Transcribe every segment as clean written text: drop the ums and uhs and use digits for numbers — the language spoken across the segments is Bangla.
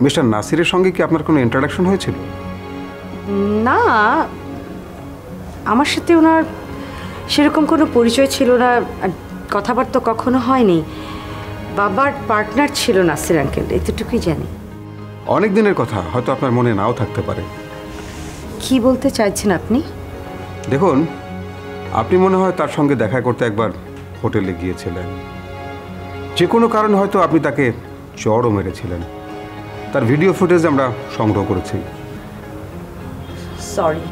মিস্টার নাসিরের সঙ্গে কি আপনার কোনো ইন্ট্রোডাকশন হয়েছিল? না, আমার সাথে ওনার সেরকম কোনো পরিচয় ছিল না, কথাবার্তা কখনো হয়নি। বাবার পার্টনার ছিল নাসির আঙ্কেল, এতটুকুই জানি। অনেক দিনের কথা, হয়তো আপনার মনে নাও থাকতে পারে। কি বলতে চাইছেন আপনি? দেখুন, আপনি মনে হয় তার সঙ্গে দেখা করতে একবার হোটেলে গিয়েছিলেন। যে কোনো কারণে হয়তো আপনি তাকে চড়ও মেরেছিলেন। তার ভিডিও ফুটেজ আমরা সংগ্রহ করেছি। সরি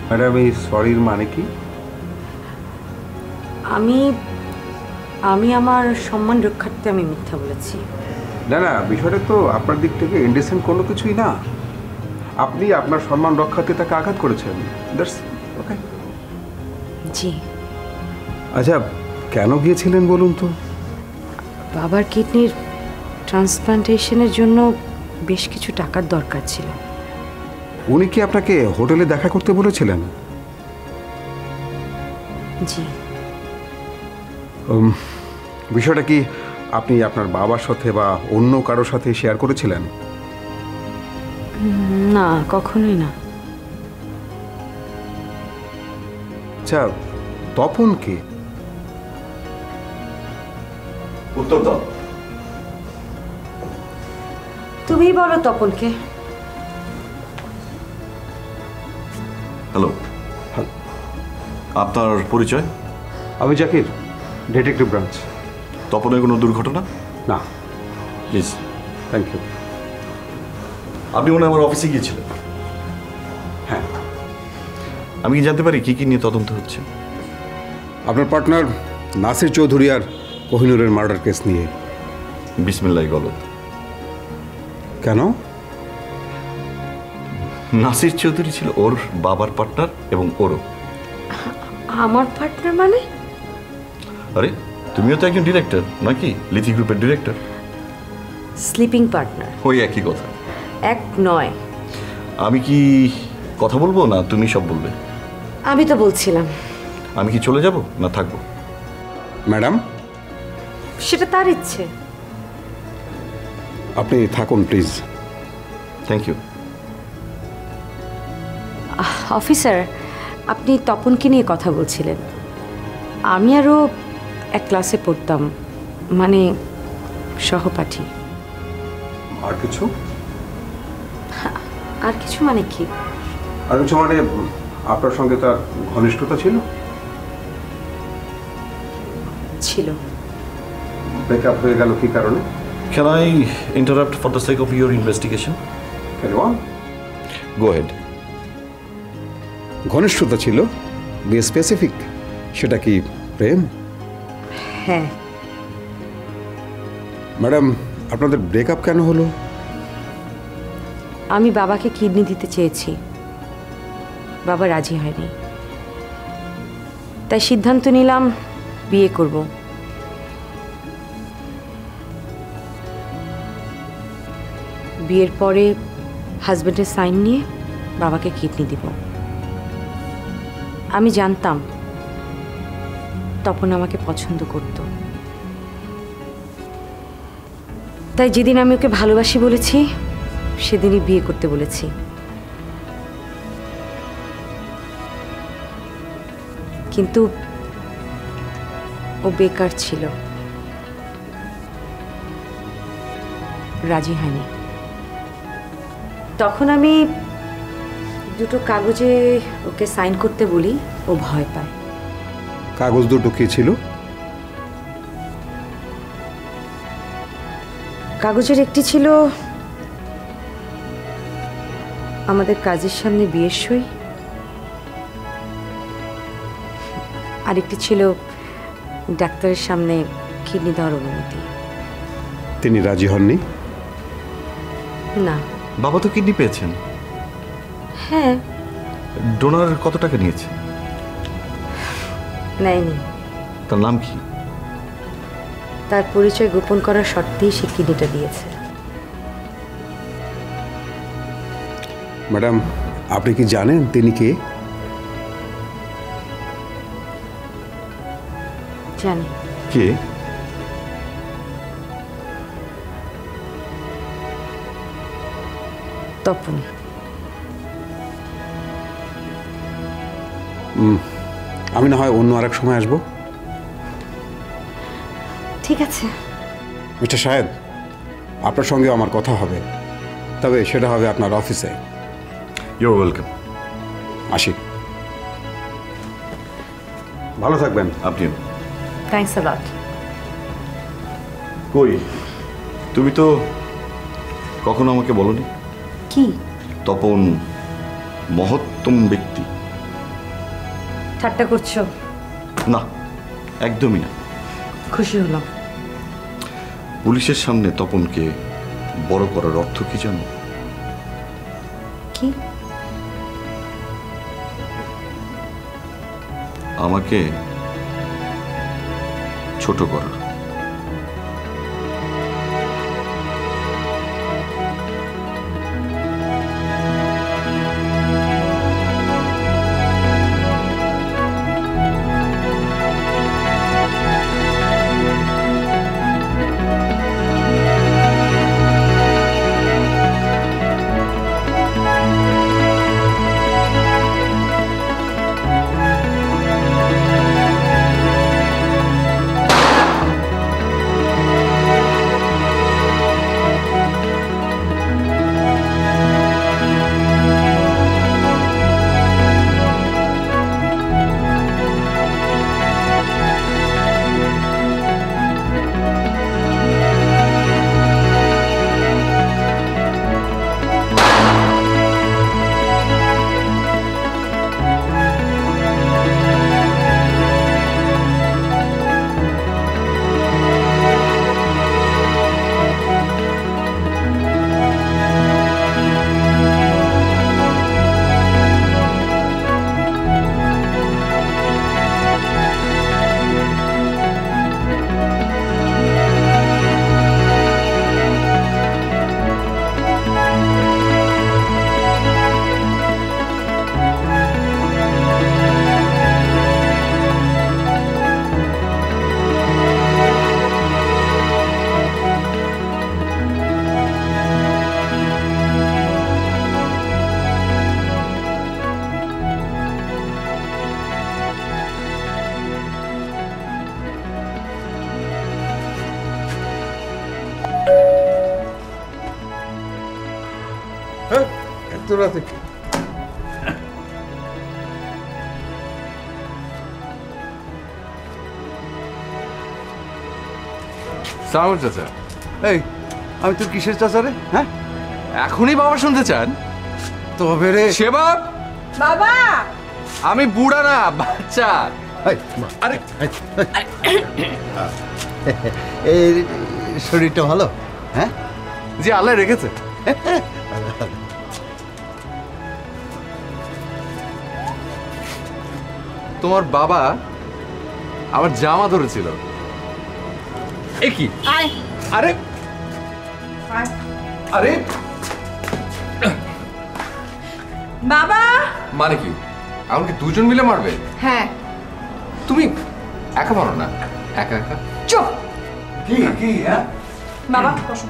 ম্যাডাম, এই সরির মানে কি? আমি আমার সম্মান রক্ষার্থে আমি মিথ্যা বলেছি। না না, বিষয়টা তো আপনার দিক থেকে ইনডিসেন্ট কোনো কিছুই না। আপনি আপনার সম্মান রক্ষার্থে তাকে আঘাত করেছেন। That's okay. জি। আচ্ছা, কেন গিয়েছিলেন বলুন তো? বাবার কিডনির ট্রান্সপ্লান্টেশনের জন্য বেশ কিছু টাকার দরকার ছিল। উনি কি আপনাকে হোটেলে দেখা করতে বলেছিলেন? জি। বিষয়টা কি আপনি আপনার বাবার সাথে বা অন্য কারোর সাথে শেয়ার করেছিলেন? না, কখনোই না। আচ্ছা, তপন কে? উত্তর দাও। তুমি বলো তপনকে। হ্যালো, আপনার পরিচয়? আমি জাকির, ডিটেকটিভ ব্রাঞ্চ। তপনের কোনো দুর্ঘটনা? না। প্লিজ। Thank you. আপনি মনে হয় আমার অফিসে গিয়েছিলেন? হ্যাঁ। আমি কি জানতে পারি কি কি নিয়ে তদন্ত হচ্ছে? আপনার পার্টনার নাসির চৌধুরী আর কোহিনুরের মার্ডার কেস নিয়ে। বিসমিল্লাহ গলত। কেন? নাসির চৌধুরী ছিল ওর বাবার পার্টনার এবং ওরও। আমার পার্টনার মানে? আরে, তুমিও তো একজন ডিরেক্টর নাকি? লিথি গ্রুপের ডিরেক্টর। Sleeping partner. ওই একই কথা। এক নয়। আমি কি কথা বলবো না তুমি সব বলবে? আমি তো বলছিলাম। আমি কি চলে যাব না থাকবো? ম্যাডাম, সেটা তার ইচ্ছে। আপনি থাকুন প্লিজ। Thank you. অফিসার, আপনি তপনকে নিয়ে কথা বলছিলেন। আমি আরও এক ক্লাসে পড়তাম, মানে সহপাঠী। আর কিছু? আর কিছু মানে কি? আর কিছু মানে আপনার সঙ্গে তার ঘনিষ্ঠতা ছিল? ছিল। ব্রেকআপ হয়ে গেল কি কারণে? Can I interrupt for the sake of your investigation? Carry on. Go ahead. ঘনিষ্ঠতা ছিল, বি স্পেসিফিক। সেটা কি প্রেম? হ্যাঁ। ম্যাডাম, আপনাদের ব্রেকআপ কেন হলো? আমি বাবাকে কিডনি দিতে চেয়েছি, বাবা রাজি হয়নি। তাই সিদ্ধান্ত নিলাম বিয়ে করব। বিয়ের পরে হাজব্যান্ডের সাইন নিয়ে বাবাকে কিডনি দিব। আমি জানতাম তপন আমাকে পছন্দ করত, তাই যেদিন আমি ওকে ভালোবাসি বলেছি সেদিনই বিয়ে করতে বলেছি। কিন্তু ও বেকার ছিল, রাজি হয়নি। তখন আমি দুটো কাগজে ওকে সাইন করতে বলি, ও ভয় পায়। কাগজ দুটো কি ছিল? কাগজের একটি ছিল আমাদের কাজের সামনে বিয়ের সই, আরেকটি ছিল ডাক্তারের সামনে কিডনি দেওয়ার অনুমতি। তিনি রাজি হননি? না। বাবা তো কিডনি পেয়েছেন। হ্যাঁ। ডোনার কত টাকা নিয়েছে? নেয়নি। তার নাম কি? তার পরিচয় গোপন করার শর্তেই সে কিডনিটা দিয়েছে। ম্যাডাম, আপনি কি জানেন তিনি কে? জানি। কে? তপন। আমি না হয় অন্য আরেক সময় আসবো। ঠিক আছে। মিস্টার সাহেব, আপনার সঙ্গে আমার কথা হবে, তবে সেটা হবে আপনার অফিসে। Your welcome. আসি। ভালো থাকবেন। আপনিও। থ্যাঙ্কস আ লট। কই, তুমি তো কখনো আমাকে বলনি কি? তপন মহত্তম ব্যক্তি। ঠাট্টা করছো? না, একদমই না। খুশি হলাম। পুলিশের সামনে তপনকে বড় করার অর্থ কি জানো? কি? আমাকে ছোট করা। এত রাতে কি? সালাম চাচা। এই, আমি তোর কিসের চাচা রে? হ্যাঁ, এখনই বাবা শুনতে চান? তবে রে সেবা, বাবা! আমি বুড়া না, বাচ্চা। এই, আরে এই শরীরটা ভালো? হ্যাঁ, জি, আল্লাহ রেখেছে। তোমার বাবা আমার জামা ধরেছিল। এ কি? আরে আরে বাবা! মানে কি? এমনকি দুজন মিলে মারবে? হ্যাঁ। তুমি একা মারো না, একা একা। চুপ! কি কি? হ্যাঁ, বাবা বসো।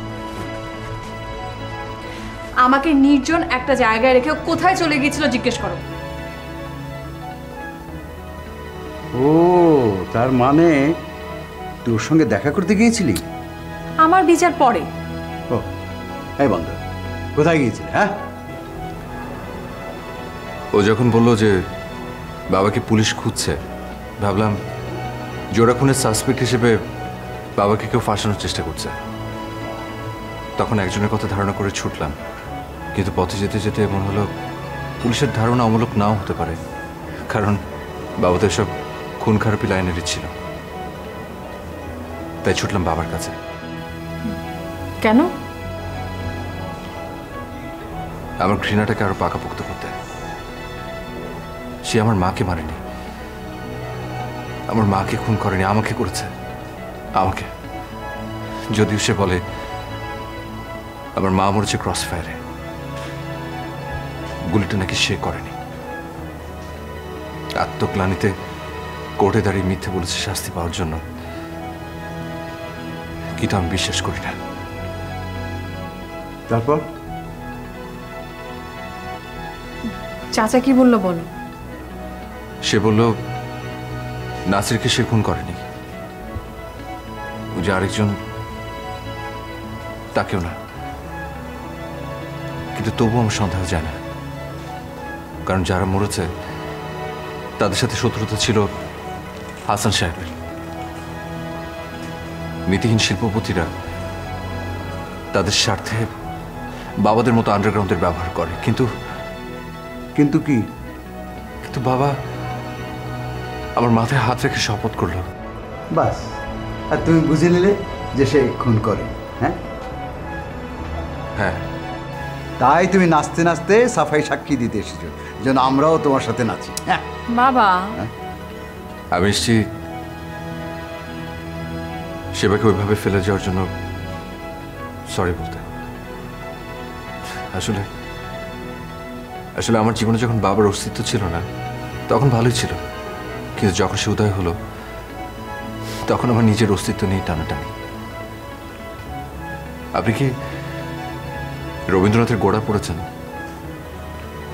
আমাকে নির্জন একটা জায়গায় রেখে ও কোথায় চলে গিয়েছিল জিজ্ঞেস করো। ও তার মানে তোর সঙ্গে দেখা করতে গিয়েছিলি? আমার বিচার পরে। ও, এই বন্ধ, কোথায় গিয়েছিলি? হ্যাঁ, ও যখন বললো যে বাবাকে পুলিশ খুঁজছে, ভাবলাম জোড়া খুনের সাসপেক্ট হিসেবে বাবাকে কেউ ফাঁসানোর চেষ্টা করছে। তখন একজনের কথা ধারণা করে ছুটলাম, কিন্তু পথে যেতে যেতে মনে হলো পুলিশের ধারণা অমূলক নাও হতে পারে, কারণ বাবা তো এসব খুন খারাপি লাইনেরই ছিল। তাই ছুটলাম বাবার কাছে। কেন? আমার ঘৃণাটাকে আরো পাকাপোক্ত করতে। সে আমার মাকে মারেনি, আমার মাকে খুন করেনি, আমাকে করেছে। আমাকে, যদিও সে বলে আমার মা মরেছে ক্রস ফায়ারে, গুলিটা নাকি সে করেনি। আত্মগ্লানিতে কোর্টে দাঁড়িয়ে মিথ্যে বলেছে শাস্তি পাওয়ার জন্য, কিন্তু আমি বিশ্বাস করি না। তারপর চাচা কি বললো বলো? সে বলল নাসিরকে সে খুন করেনি, ও যে আরেকজন, তাকেও না। কিন্তু তবুও আমার সন্দেহ যায় না, কারণ যারা মরেছে তাদের সাথে শত্রুতা ছিল হাসান সাহেবের। নীতিহীন শিল্পপতিরা তাদের স্বার্থে বাবাদের মতো আন্ডারগ্রাউন্ডের ব্যবহার করে। কিন্তু কিন্তু কি? কিন্তু বাবা আমার মাথায় হাত রেখে শপথ করলো। বাস, আর তুমি বুঝে নিলে যে সে খুন করে? হ্যাঁ, হ্যাঁ, তাই তুমি নাচতে নাচতে সাফাই সাক্ষী দিতে এসেছো, যেন আমরাও তোমার সাথে নাচি। হ্যাঁ, বাবা আমি এসেছি সেবাকে ওইভাবে ফেলে যাওয়ার জন্য সরি বলতে। আসলে আসলে আমার জীবনে যখন বাবার অস্তিত্ব ছিল না তখন ভালোই ছিল, কিন্তু যখন সে উদয় হলো তখন আমার নিজের অস্তিত্ব নিয়ে টানাটানি। আপনি কি রবীন্দ্রনাথের গোড়া পড়েছেন?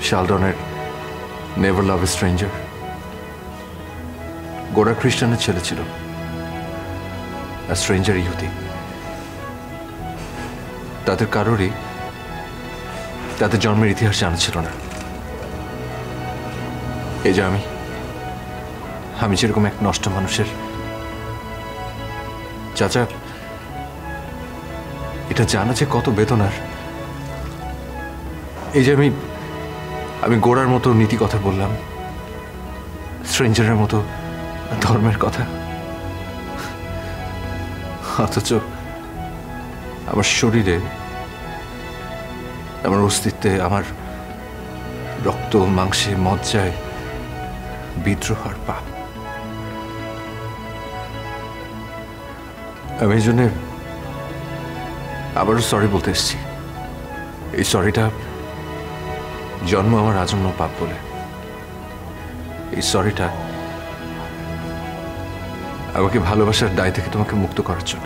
শালডনের নেভার লাভ এ স্ট্রেঞ্জার। গোড়া খ্রিস্টানের ছেলে ছিল, আর স্ট্রেঞ্জার ইহুদি। তাদের কারোরই তাদের জন্মের ইতিহাস জানা ছিল না। এই যে আমি যেরকম এক নষ্ট মানুষের চাচা, এটা জানা যে কত বেদনার। এই যে আমি গোড়ার মতো নীতি কথা বললাম, স্ট্রেঞ্জারের মতো ধর্মের কথা, অথচ আমার শরীরে, আমার অস্তিত্বে, আমার রক্ত মাংসে মজ্জায় বিদ্রোহ আর পাপ। আমি এই জন্যে আবারও সরি বলতে এসেছি। এই সরিটা জন্ম আমার আজন্ম পাপ বলে। এই সরিটা আমাকে ভালোবাসার দায় থেকে তোমাকে মুক্ত করার জন্য।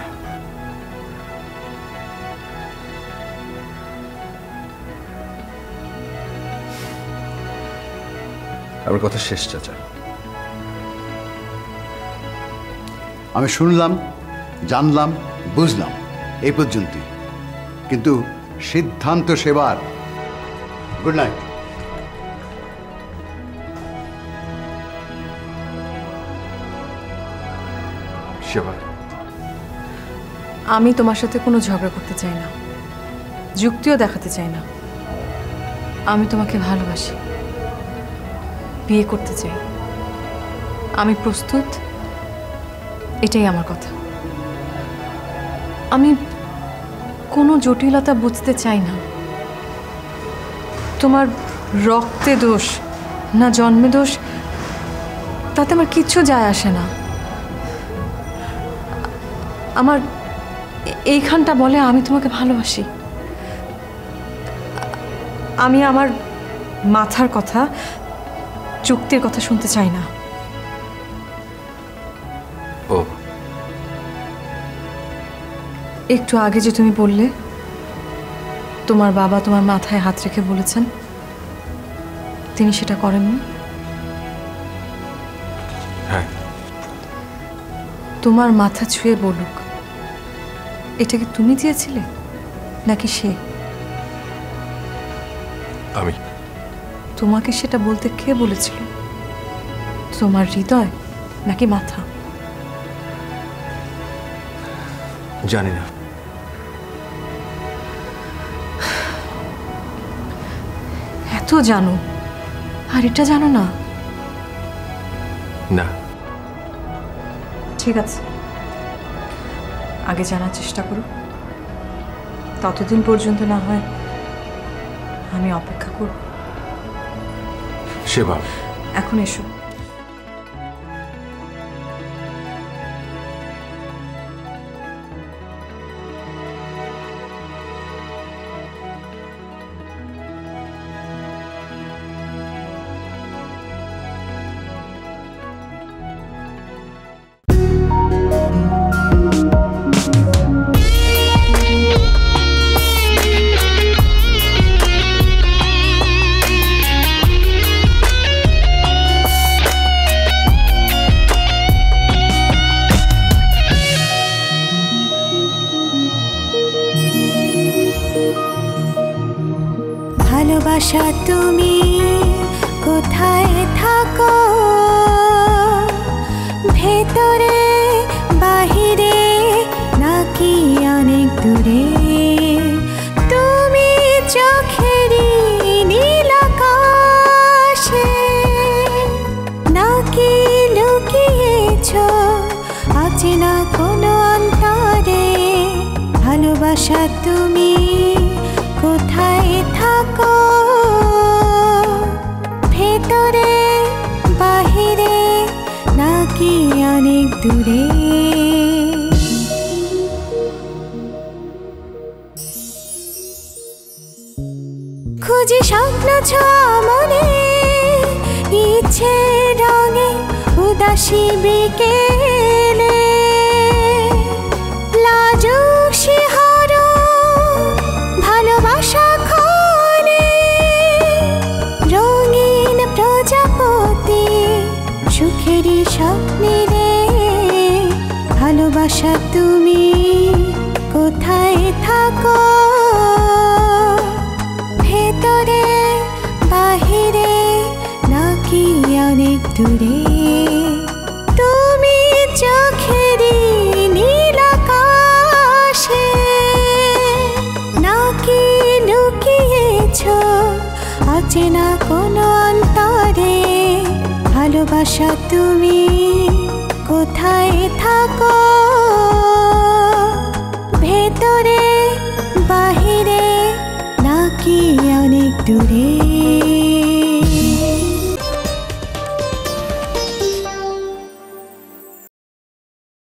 আমার কথা শেষ চাচা। আমি শুনলাম, জানলাম, বুঝলাম, এই পর্যন্তই। কিন্তু সিদ্ধান্ত সেবার। Good night. সেবা, আমি তোমার সাথে কোনো ঝগড়া করতে চাই না, যুক্তিও দেখাতে চাই না। আমি তোমাকে ভালোবাসি, বিয়ে করতে চাই, আমি প্রস্তুত, এটাই আমার কথা। আমি কোনো জটিলতা বুঝতে চাই না। তোমার রক্তে দোষ না জন্মে দোষ, তাতে আমার কিচ্ছু যায় আসে না। আমার এইখানটা বলে আমি তোমাকে ভালোবাসি। আমি আমার মাথার কথা, চুক্তির কথা শুনতে চাই না। ও, একটু আগে যে তুমি বললে তোমার বাবা তোমার মাথায় হাত রেখে বলেছেন, তিনি সেটা করেননি। হ্যাঁ, তোমার মাথা ছুঁয়ে বলুক, এটা কি তুমি দিয়েছিলে নাকি সে? আমি। তোমাকে সেটা বলতে কে বলেছিল? তোমার হৃদয় নাকি মাথা? জানি না। এত জানো আর এটা জানো না? না, ঠিক আছে, আগে জানার চেষ্টা করো। ততদিন পর্যন্ত না হয় আমি অপেক্ষা করব। সেবা, এখন এসো। ভালোবাসা তুমি কোথায় থাকো, ভেতরে বাহিরে নাকি অনেক দূরে, তুমি চোখেরই নীল আকাশে নাকি লুকিয়েছো অচেনা কোনো অন্তরে, ভালোবাসা তুমি কোথায় থাকো, ভেতরে বাহিরে নাকি অনেক দূরে। খুঁজি স্বপ্ন ছোঁয়া মনে, ইচ্ছে রঙে উদাসী বিকেলে, লাজুক শিহরণ ভালোবাসা ক্ষণে, রঙিন প্রজাপতি সুখেরই স্বপ্নে রে, ভালোবাসা তুমি কোথায় থাকো, ভেতরে বাহিরে নাকি অনেক দূরে, তুমি চোখেরই নীল আকাশে নাকি লুকিয়েছো অচেনা কোনো অন্তরে, ভালোবাসা তুমি কোথায় থাকো, ভেতরে বাহিরে নাকি অনেক দূরে।